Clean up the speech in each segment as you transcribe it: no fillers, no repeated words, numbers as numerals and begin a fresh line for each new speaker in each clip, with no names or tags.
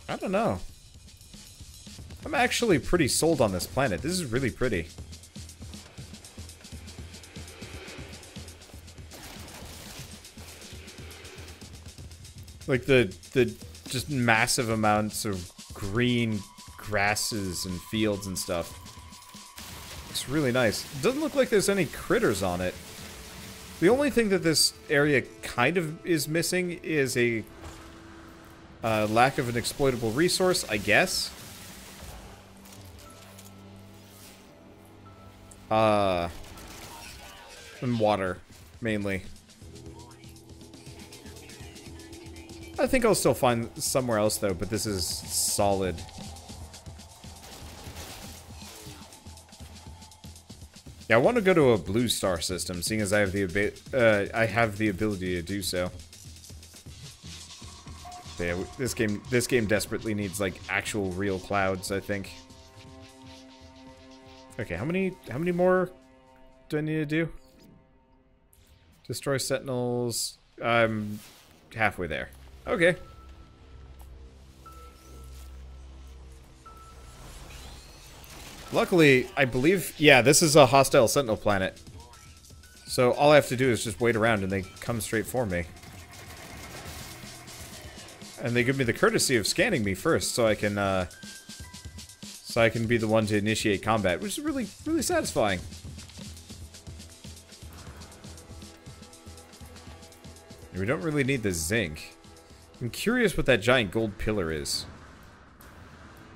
I don't know. I'm actually pretty sold on this planet. This is really pretty. Like the just massive amounts of green grasses and fields and stuff. It's really nice. It doesn't look like there's any critters on it. The only thing that this area kind of is missing is a lack of an exploitable resource, I guess. And water, mainly. I think I'll still find somewhere else, though, but this is solid. Yeah, I want to go to a blue star system, seeing as I have the ability to do so. But yeah, this game desperately needs like actual real clouds, I think. Okay, how many more do I need to do? Destroy Sentinels. I'm halfway there. Okay. Luckily, I believe, yeah, this is a hostile Sentinel planet. So all I have to do is just wait around and they come straight for me. And they give me the courtesy of scanning me first so I can be the one to initiate combat, which is really, really satisfying. We don't really need the zinc. I'm curious what that giant gold pillar is.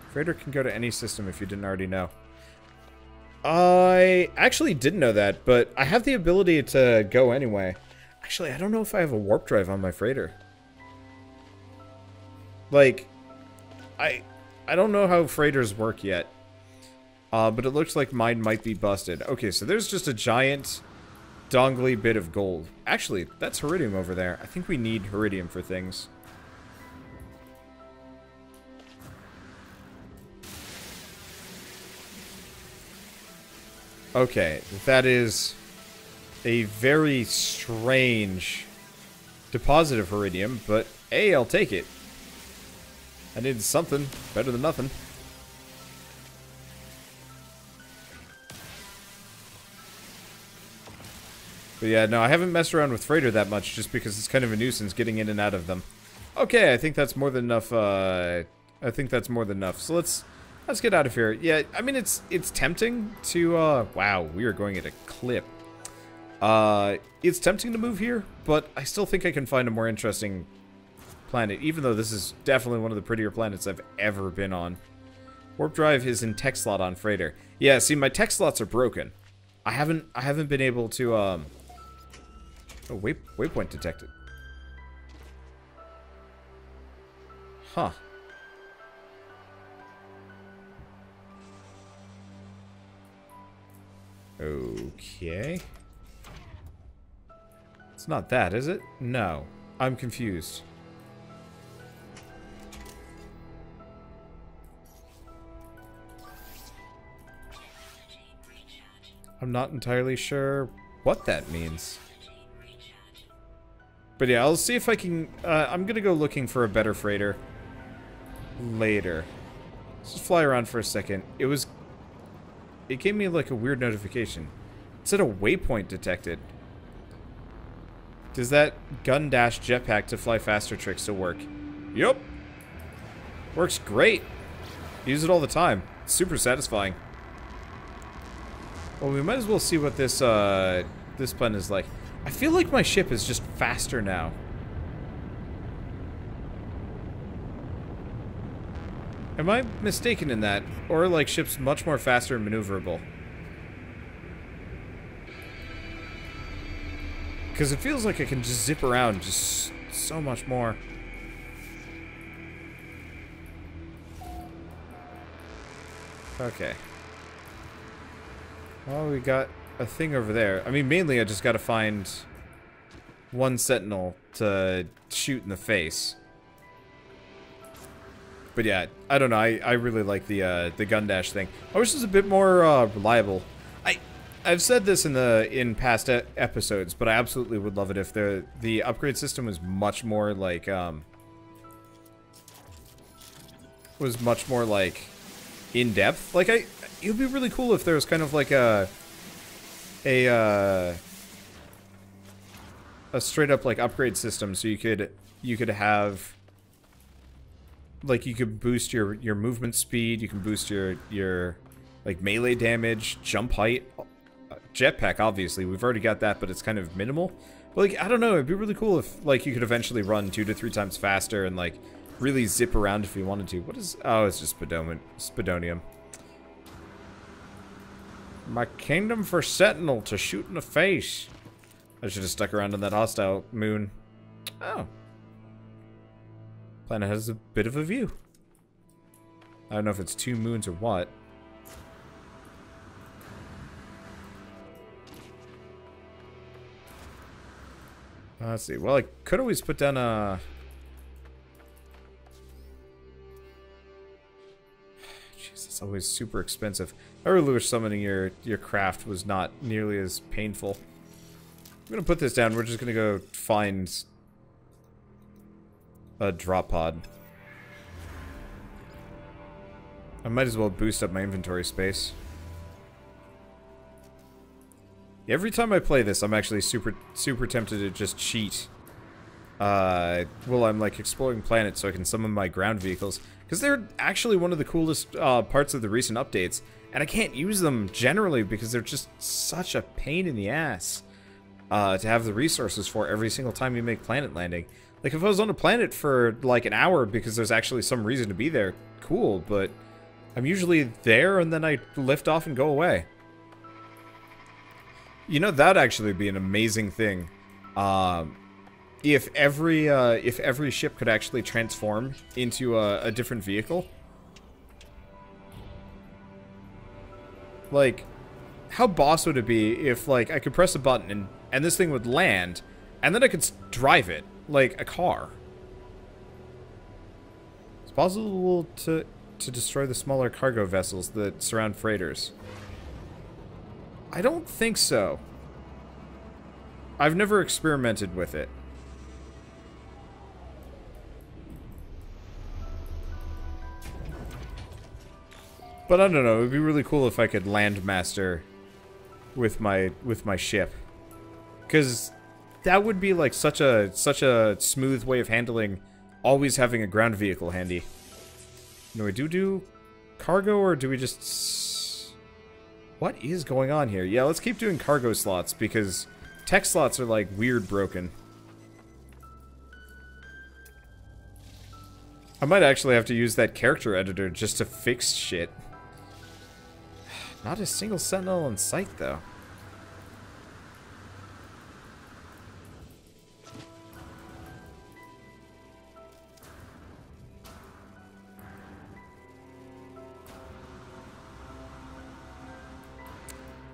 Freighter can go to any system if you didn't already know. I actually didn't know that, but I have the ability to go anyway. Actually, I don't know if I have a warp drive on my freighter. Like, I don't know how freighters work yet. But it looks like mine might be busted. Okay, so there's just a giant dongly bit of gold. Actually, that's Heridium over there. I think we need Heridium for things. Okay, that is a very strange deposit of Heridium, but hey, I'll take it. I needed something better than nothing. But yeah, no, I haven't messed around with Freighter that much just because it's kind of a nuisance getting in and out of them. Okay, I think that's more than enough, I think that's more than enough. So let's get out of here. Yeah, I mean, it's tempting to, wow, we are going at a clip. It's tempting to move here, but I still think I can find a more interesting planet, even though this is definitely one of the prettier planets I've ever been on. Warp drive is in tech slot on Freighter. Yeah, see, my tech slots are broken. I haven't been able to, oh, waypoint detected. Huh. Okay. It's not that, is it? No. I'm confused. I'm not entirely sure what that means. But yeah, I'll see if I can... I'm gonna go looking for a better freighter later. Let's just fly around for a second. It gave me like a weird notification. It said a waypoint detected. Does that gun dash jetpack to fly faster trick still work? Yup. Works great. Use it all the time. It's super satisfying. Well, we might as well see what this this planet is like. I feel like my ship is just faster now. Am I mistaken in that? Or like ship's much more faster and maneuverable? Because it feels like I can just zip around just so much more. Okay. Well, we got a thing over there. I mean, mainly I just gotta find one Sentinel to shoot in the face. But yeah, I don't know. I really like the gun dash thing. I wish it was a bit more reliable. I've said this in past episodes, but I absolutely would love it if the upgrade system was much more like was much more, like, in-depth. Like, it would be really cool if there was kind of like a straight-up, like, upgrade system, so you could have, like, you could boost your movement speed, you can boost your like, melee damage, jump height, jetpack, obviously. We've already got that, but it's kind of minimal. But, like, I don't know, it'd be really cool if, like, you could eventually run 2 to 3 times faster and, like, really zip around if you wanted to. What is... Oh, it's just Spidonium. My kingdom for Sentinel to shoot in the face. I should have stuck around on that hostile moon. Oh. Planet has a bit of a view. I don't know if it's 2 moons or what. Let's see. Well, I could always put down a... Jeez, it's always super expensive. I really wish summoning your craft was not nearly as painful. I'm gonna put this down. We're just gonna go find a drop pod. I might as well boost up my inventory space. Every time I play this, I'm actually super tempted to just cheat. While I'm, like, exploring planets so I can summon my ground vehicles. Because they're actually one of the coolest parts of the recent updates. And I can't use them generally because they're just such a pain in the ass to have the resources for every single time you make planet landing. Like, if I was on a planet for, like, an hour because there's actually some reason to be there, cool. But I'm usually there and then I lift off and go away. You know, that'd actually be an amazing thing. If every ship could actually transform into a different vehicle. Like, how boss would it be if, like, I could press a button and this thing would land, and then I could drive it, like a car. It's possible to destroy the smaller cargo vessels that surround freighters. I don't think so. I've never experimented with it. But I don't know, it would be really cool if I could land master with my ship. Cause that would be like such a smooth way of handling always having a ground vehicle handy. Do we do cargo or do we just... What is going on here? Yeah, let's keep doing cargo slots because tech slots are like weird broken. I might actually have to use that character editor just to fix shit. Not a single Sentinel in sight though.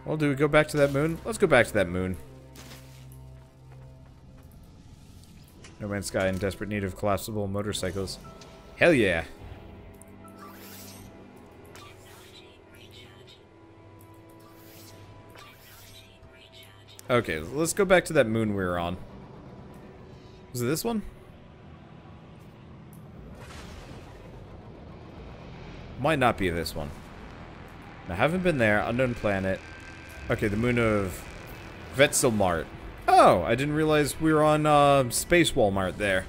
Well, do we go back to that moon? Let's go back to that moon. No Man's Sky in desperate need of collapsible motorcycles. Hell yeah. Okay, let's go back to that moon we were on. Was it this one? Might not be this one. I haven't been there. Unknown planet. Okay, the moon of Vetselmart. Oh, I didn't realize we were on Space Walmart there.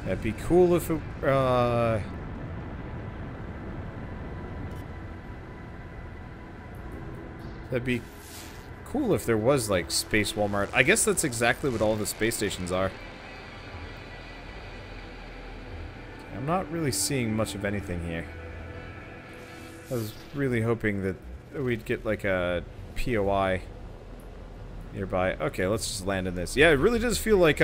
That'd be cool if it, that'd be cool if there was, like, Space Walmart. I guess that's exactly what all the space stations are. I'm not really seeing much of anything here. I was really hoping that we'd get, like, a POI nearby. Okay, let's just land in this. Yeah, it really does feel like,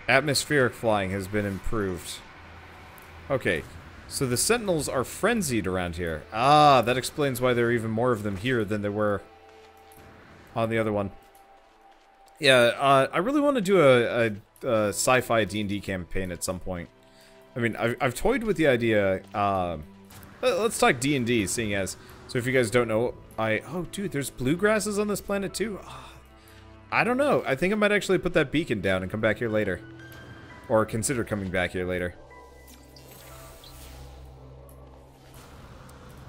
atmospheric flying has been improved. Okay, so the Sentinels are frenzied around here. Ah, that explains why there are even more of them here than there were on the other one. Yeah, I really want to do a sci-fi D&D campaign at some point. I mean, I've toyed with the idea. Let's talk D&D, seeing as. So if you guys don't know, oh, dude, there's bluegrasses on this planet too. Oh, I don't know. I think I might actually put that beacon down and come back here later. Or consider coming back here later.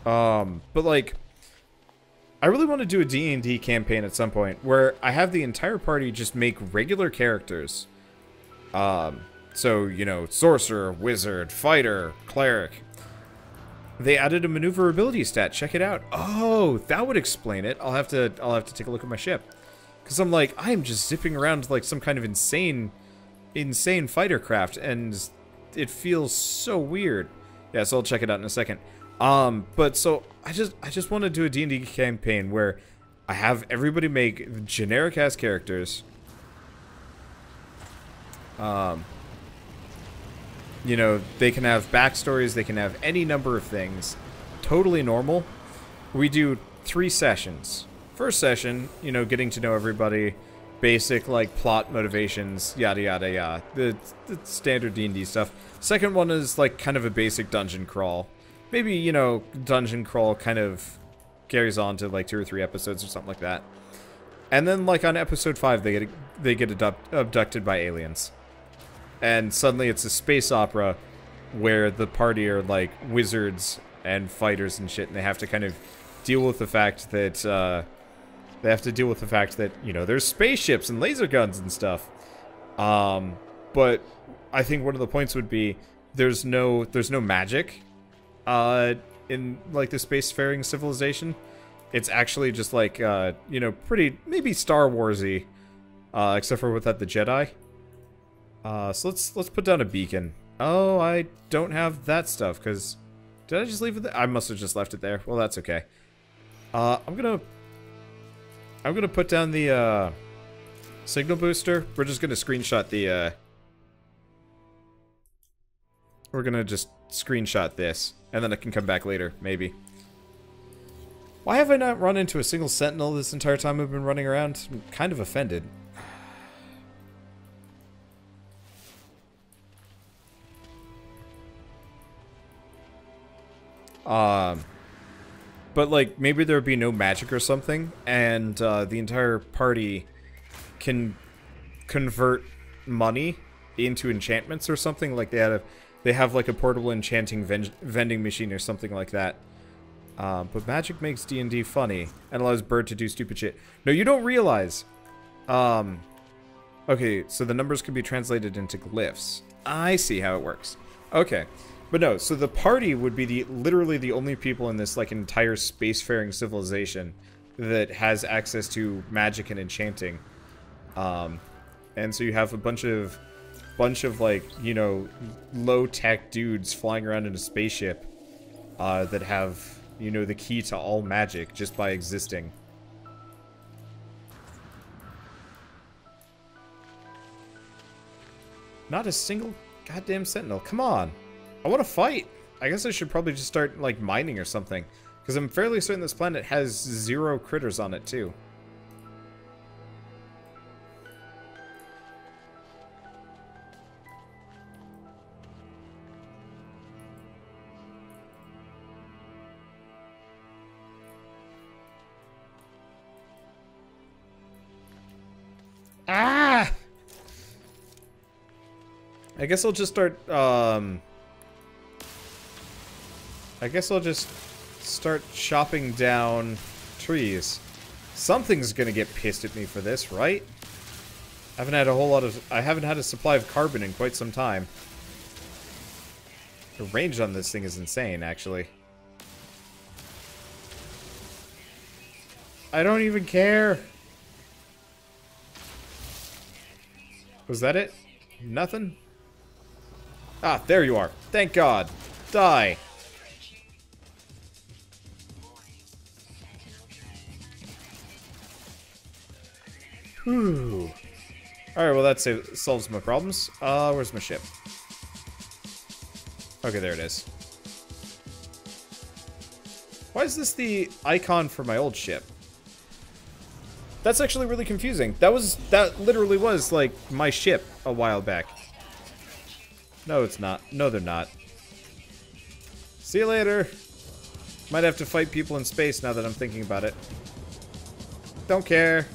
But like, I really want to do a D&D campaign at some point where I have the entire party just make regular characters. So, you know, sorcerer, wizard, fighter, cleric. They added a maneuverability stat. Check it out. Oh, that would explain it. I'll have to take a look at my ship. Cuz I'm like, I'm just zipping around like some kind of insane fighter craft, and it feels so weird. Yeah, so I'll check it out in a second. But so I just want to do a D&D campaign where I have everybody make generic ass characters. You know, they can have backstories, they can have any number of things. Totally normal. We do 3 sessions. First session, you know, getting to know everybody, basic, like, plot motivations, yada yada yada. The standard D&D stuff. Second one is, like, kind of a basic dungeon crawl. Maybe, you know, dungeon crawl kind of carries on to, like, 2 or 3 episodes or something like that. And then, like, on episode 5, they get abducted by aliens. And suddenly it's a space opera where the party are like wizards and fighters and shit, and they have to kind of deal with the fact that you know, there's spaceships and laser guns and stuff. But I think one of the points would be there's no magic in like the spacefaring civilization. It's actually just like you know, pretty maybe Star Warsy, except for without the Jedi. So let's put down a beacon. Oh, I don't have that stuff, because... Did I just leave it there? I must have just left it there. Well, that's okay. I'm gonna put down the, signal booster. We're just gonna screenshot the, We're gonna just screenshot this, and then I can come back later, maybe. Why have I not run into a single Sentinel this entire time I've been running around? I'm kind of offended. But like, maybe there would be no magic or something, and the entire party can convert money into enchantments or something. Like they have like a portable enchanting vending machine or something like that. But magic makes D&D funny and allows Bird to do stupid shit. No, you don't realize. Okay, so the numbers can be translated into glyphs. I see how it works. Okay. But no, so the party would be literally the only people in this like entire spacefaring civilization that has access to magic and enchanting. And so you have a bunch of like, you know, low-tech dudes flying around in a spaceship that have, you know, the key to all magic just by existing. Not a single goddamn Sentinel. Come on. I want to fight. I guess I should probably just start, like, mining or something. Because I'm fairly certain this planet has 0 critters on it, too. Ah! I guess I'll just start, I guess I'll just start chopping down trees. Something's gonna get pissed at me for this, right? I haven't had a supply of carbon in quite some time. The range on this thing is insane, actually. I don't even care. Was that it? Nothing? Ah, there you are. Thank God. Die. Whew. Alright, well that solves my problems. Where's my ship? Okay, there it is. Why is this the icon for my old ship? That's actually really confusing. That literally was, like, my ship a while back. No, it's not. No, they're not. See you later. Might have to fight people in space now that I'm thinking about it. Don't care.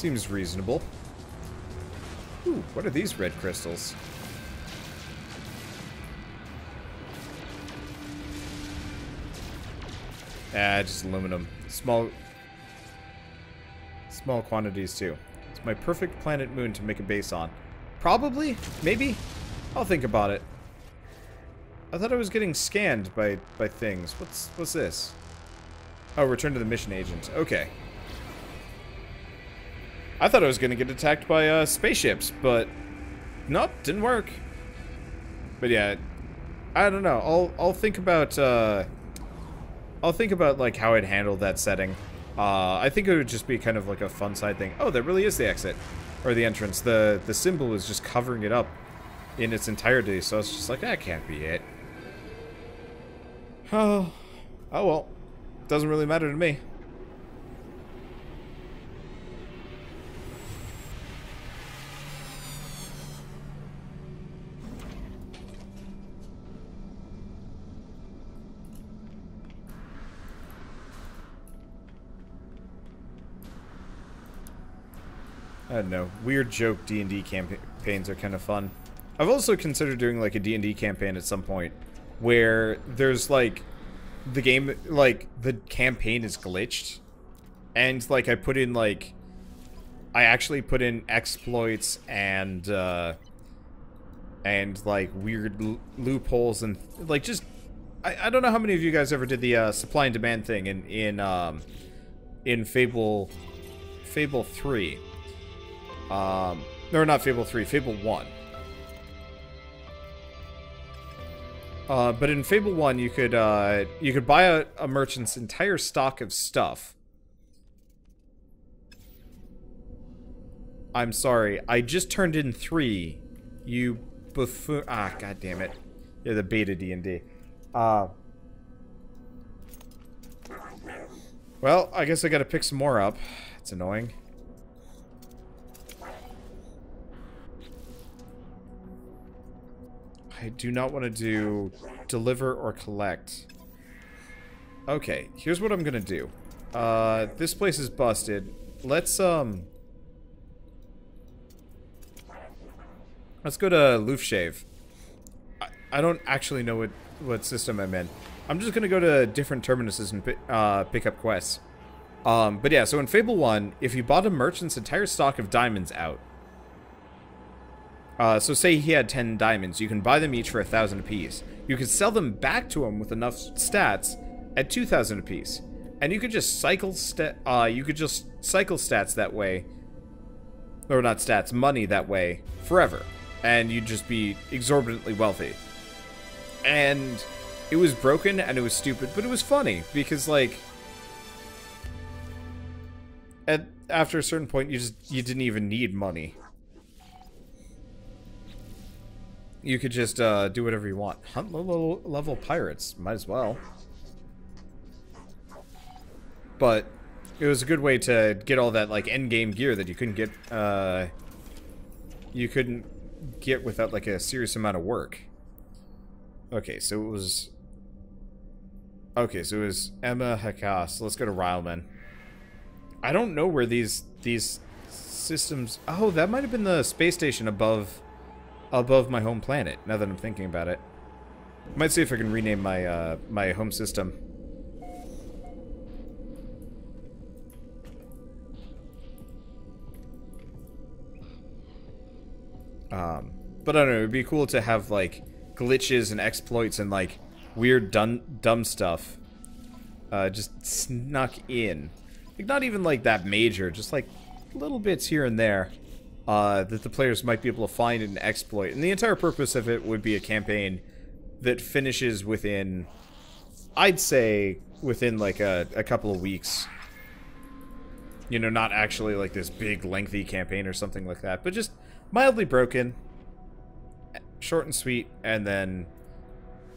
Seems reasonable. Ooh, what are these red crystals? Ah, just aluminum. Small quantities too. It's my perfect planet moon to make a base on. Probably? Maybe? I'll think about it. I thought I was getting scanned by things. What's this? Oh, return to the mission agent. Okay. I thought I was gonna get attacked by spaceships, but nope, didn't work. But yeah, I don't know. I'll think about like how I'd handle that setting. I think it would just be kind of like a fun side thing. Oh, that really is the exit or the entrance. The symbol is just covering it up in its entirety, so it's just like that can't be it. Oh well, doesn't really matter to me. I don't know. Weird joke D&D campaigns are kind of fun. I've also considered doing like a D&D campaign at some point where there's like the game, like the campaign is glitched and like I actually put in exploits and like weird loopholes and like just I don't know how many of you guys ever did the supply and demand thing in Fable 3. No, not Fable 3, Fable 1. But in Fable 1, you could buy a merchant's entire stock of stuff. I'm sorry, I just turned in 3. You buffoon. Ah, god damn it. Yeah, the beta D&D. Well, I guess I gotta pick some more up. It's annoying. I do not want to do deliver or collect. Okay, here's what I'm gonna do. This place is busted. Let's go to Loofshave. I don't actually know what system I'm in. I'm just gonna go to different terminuses and pick up quests. But yeah, so in Fable 1, if you bought a merchant's entire stock of diamonds out, so say he had 10 diamonds, you can buy them each for 1,000 apiece. You could sell them back to him with enough stats at 2,000 apiece, and you could just cycle stats that way, or not stats, money that way forever, and you'd just be exorbitantly wealthy. And it was broken and it was stupid, but it was funny because like after a certain point, you didn't even need money. You could just do whatever you want. Hunt low-level pirates. Might as well. But it was a good way to get all that like end-game gear that you couldn't get without like a serious amount of work. Okay, so it was Emma Hakas. Let's go to Ryleman. I don't know where these systems. Oh, that might have been the space station above my home planet, now that I'm thinking about it. Might see if I can rename my my home system. But I don't know, it'd be cool to have like glitches and exploits and like weird dumb stuff just snuck in. Like not even like that major, just like little bits here and there. That the players might be able to find and exploit. And the entire purpose of it would be a campaign that finishes within, I'd say, within like a couple of weeks. You know, not actually like this big lengthy campaign or something like that, but just mildly broken, short and sweet, and then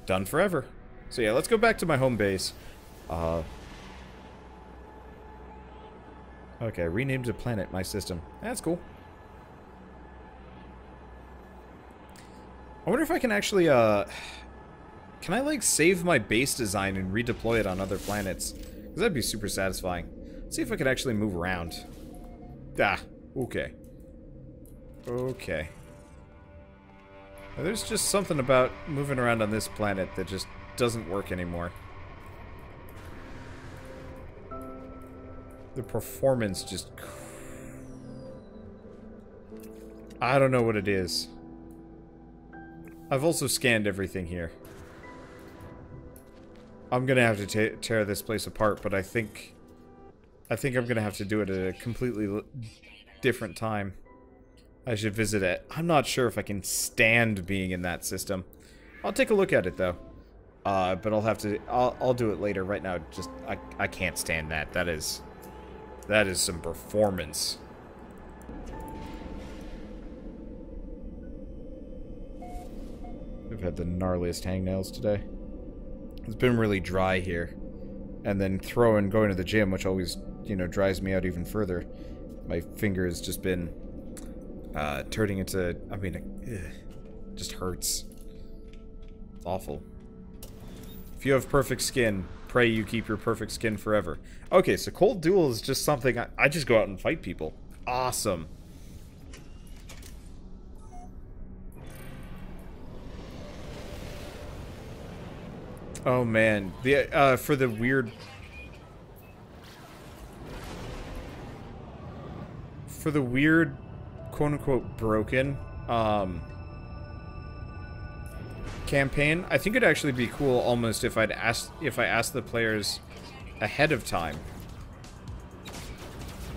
done forever. So yeah, let's go back to my home base. Okay, renamed a planet, my system. That's cool. I wonder if I can actually, can I, like, save my base design and redeploy it on other planets? Because that'd be super satisfying. Let's see if I could actually move around. Ah, Okay. Okay. Now, there's just something about moving around on this planet that just doesn't work anymore. The performance just... I don't know what it is. I've also scanned everything here. I'm gonna have to tear this place apart, but I think I'm gonna have to do it at a completely different time. I should visit it. I'm not sure if I can stand being in that system. I'll take a look at it though. But I'll have to. I'll do it later. Right now, just I can't stand that. That is some performance. I've had the gnarliest hangnails today. It's been really dry here. And then going to the gym, which always, you know, dries me out even further. My finger has just been turning into, I mean, it just hurts. It's awful. If you have perfect skin, pray you keep your perfect skin forever. Okay, so Cold Duel is just something I just go out and fight people. Awesome. Oh man, the for the weird quote-unquote broken campaign, I think it'd actually be cool almost if I asked the players ahead of time.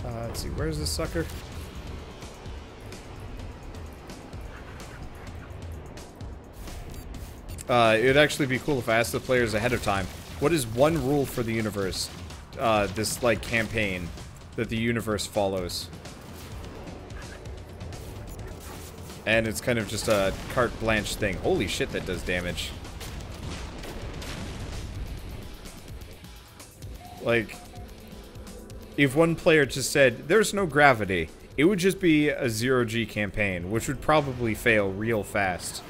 Let's see, where's this sucker? It'd actually be cool if I asked the players ahead of time, what is one rule for the universe, this, like, campaign that the universe follows? And it's kind of just a carte blanche thing. Holy shit, that does damage. Like, if one player just said, there's no gravity, it would just be a 0G campaign, which would probably fail real fast.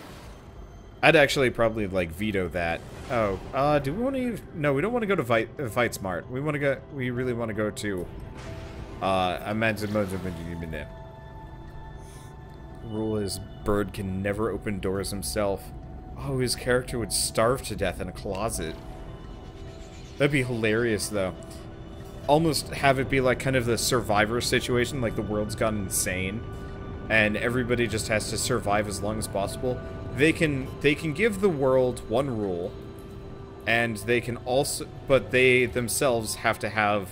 I'd actually probably, like, veto that. Oh, do we want to... No, we don't want to go to Fight Smart. We really want to go to... Rule is, Bird can never open doors himself. Oh, his character would starve to death in a closet. That'd be hilarious, though. Almost have it be, like, kind of the Survivor situation, like the world's gone insane, and everybody just has to survive as long as possible. They can give the world one rule, and they can also, but they themselves have to have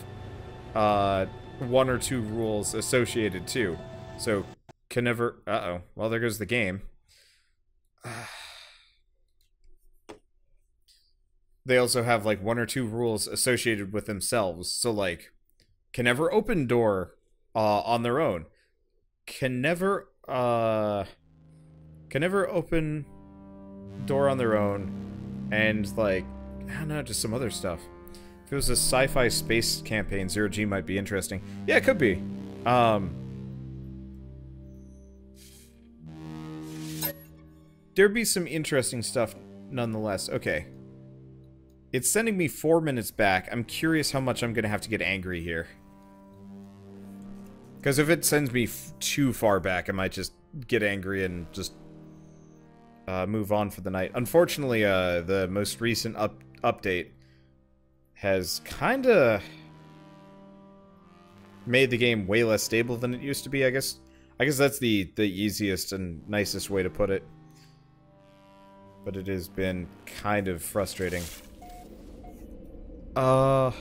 one or two rules associated too. So can never. Uh-oh. Well, there goes the game. They also have like one or two rules associated with themselves. So like, can never open door on their own. Can never open door on their own, and like, I don't know, just some other stuff. If it was a sci-fi space campaign, 0G might be interesting. Yeah, it could be. There'd be some interesting stuff nonetheless. Okay. It's sending me 4 minutes back. I'm curious how much I'm gonna have to get angry here. Because if it sends me too far back, I might just get angry and just move on for the night. Unfortunately, the most recent update has kind of made the game way less stable than it used to be, I guess. I guess that's the easiest and nicest way to put it. But it has been kind of frustrating. So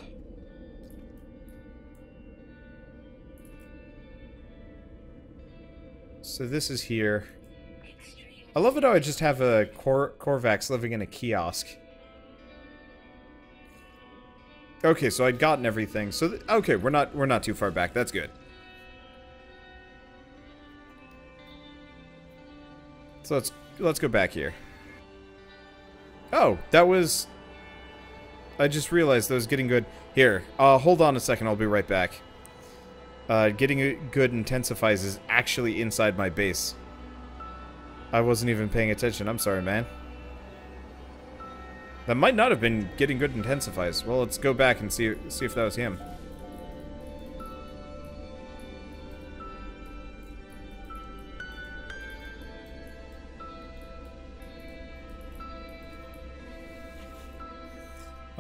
this is here. I love it how I just have a Korvax living in a kiosk. Okay, so I'd gotten everything. So okay, we're not too far back. That's good. So let's go back here. Oh, that was... I just realized that was getting good. Here, hold on a second, I'll be right back. Getting good intensifies is actually inside my base. I wasn't even paying attention, I'm sorry, man. That might not have been getting good intensifies. Well, let's go back and see if that was him.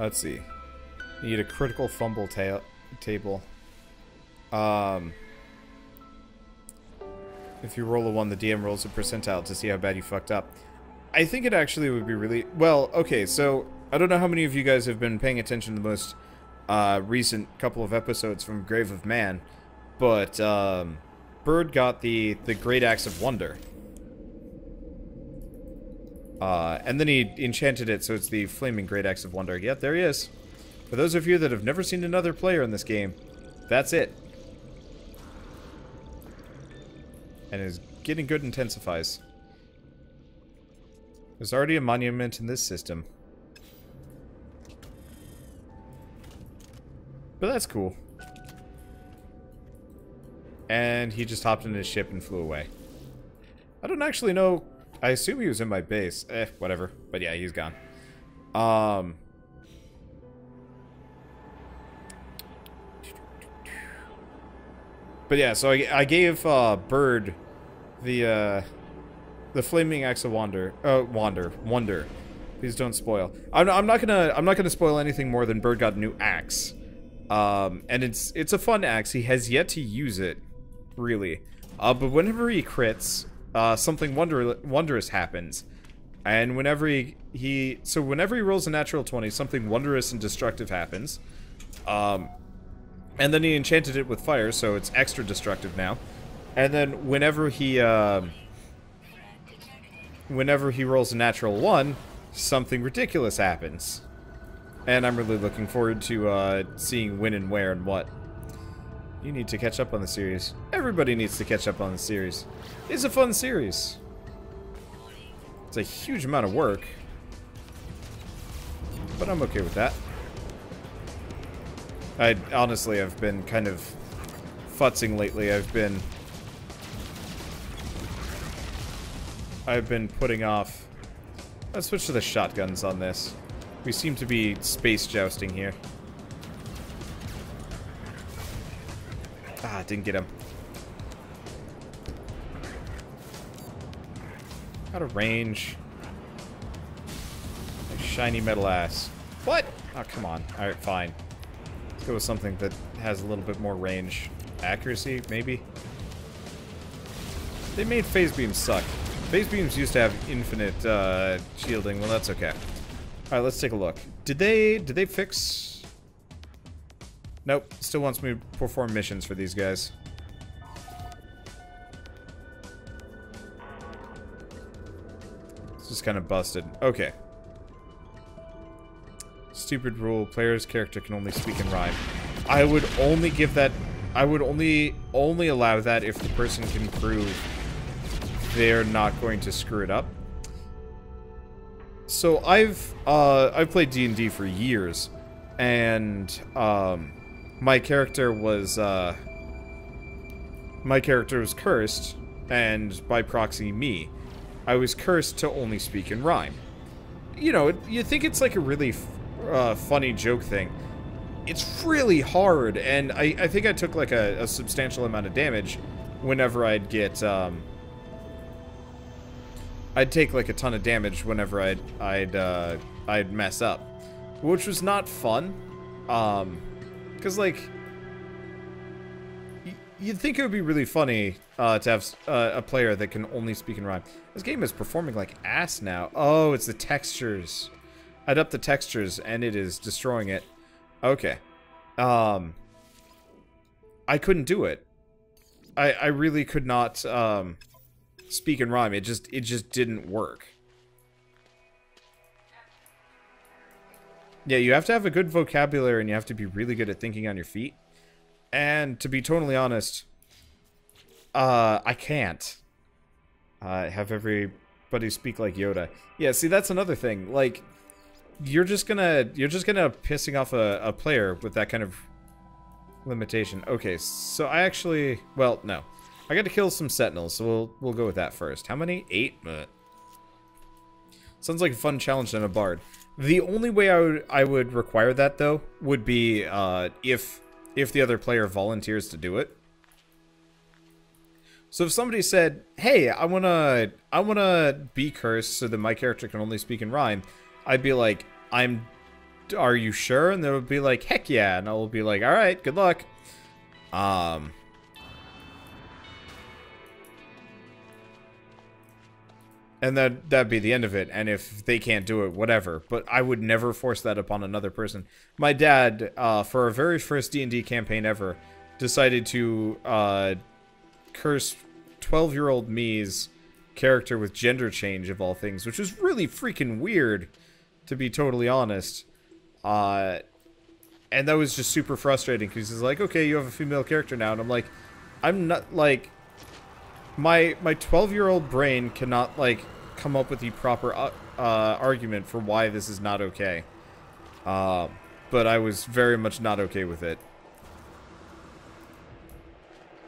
Let's see. You need a critical fumble table. If you roll a 1, the DM rolls a percentile to see how bad you fucked up. I think it actually would be really... Well, okay, so... I don't know how many of you guys have been paying attention to the most recent couple of episodes from Grave of Man, but Bird got the Great Axe of Wonder. And then he enchanted it, so it's the Flaming Great Axe of Wonder. Yep, there he is. For those of you that have never seen another player in this game, that's it. And is getting good intensifies. There's already a monument in this system. But that's cool. And he just hopped in his ship and flew away. I don't actually know. I assume he was in my base. Whatever. But yeah, he's gone. But yeah, so I gave Bird the Flaming Axe of Wonder. Wonder. Please don't spoil. I'm not gonna spoil anything more than Bird got a new axe. And it's a fun axe. He has yet to use it, really. But whenever he crits, something wondrous happens. And whenever he rolls a natural 20, something wondrous and destructive happens. And then he enchanted it with fire, so it's extra destructive now. And then whenever he rolls a natural 1, something ridiculous happens. And I'm really looking forward to seeing when and where and what. You need to catch up on the series. Everybody needs to catch up on the series. It's a fun series. It's a huge amount of work. But I'm okay with that. I honestly have been kind of futzing lately. I've been putting off... Let's switch to the shotguns on this. We seem to be space jousting here. Ah, didn't get him. Out of range. A shiny metal ass. What? Oh, come on. Alright, fine. Let's go with something that has a little bit more range. Accuracy, maybe? They made phase beams suck. Phase beams used to have infinite shielding. Well, that's okay. Alright, let's take a look. Did they fix... Nope. Still wants me to perform missions for these guys. It's just kind of busted. Okay. Stupid rule. Player's character can only speak in rhyme. I would only give that... I would only allow that if the person can prove they're not going to screw it up. So I've played D&D for years, and my character was cursed, and by proxy me. I was cursed to only speak in rhyme. You know, you think it's like a really funny joke thing. It's really hard, and I think I took like a substantial amount of damage whenever I'd get I'd take like a ton of damage whenever I'd mess up, which was not fun. Because like you'd think it would be really funny to have a player that can only speak in rhyme. This game is performing like ass now. Oh, it's the textures. I'd up the textures and it is destroying it. Okay. I couldn't do it. I really could not speak in rhyme. It just didn't work. Yeah, you have to have a good vocabulary and you have to be really good at thinking on your feet. And to be totally honest, I can't have everybody speak like Yoda. Yeah, see, that's another thing. Like, you're just gonna pissing off a player with that kind of limitation. Okay, so I actually, well, no. I got to kill some Sentinels, so we'll go with that first. How many? 8? Sounds like a fun challenge and a bard. The only way I would require that though would be if the other player volunteers to do it. So if somebody said, "Hey, I wanna be cursed so that my character can only speak in rhyme," I'd be like, "I'm are you sure? And they'll be like, heck yeah. And I'll be like, all right, good luck. And that'd be the end of it. And if they can't do it, whatever. But I would never force that upon another person. My dad, for our very first D&D campaign ever, decided to curse 12-year-old me's character with gender change, of all things, which was really freaking weird, to be totally honest. And that was just super frustrating, because he's like, okay, you have a female character now. And I'm like, I'm not, like... My 12-year-old brain cannot, like, come up with the proper argument for why this is not okay. But I was very much not okay with it.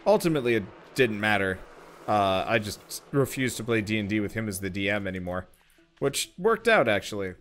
Ultimately, it didn't matter. I just refused to play D&D with him as the DM anymore. Which worked out, actually.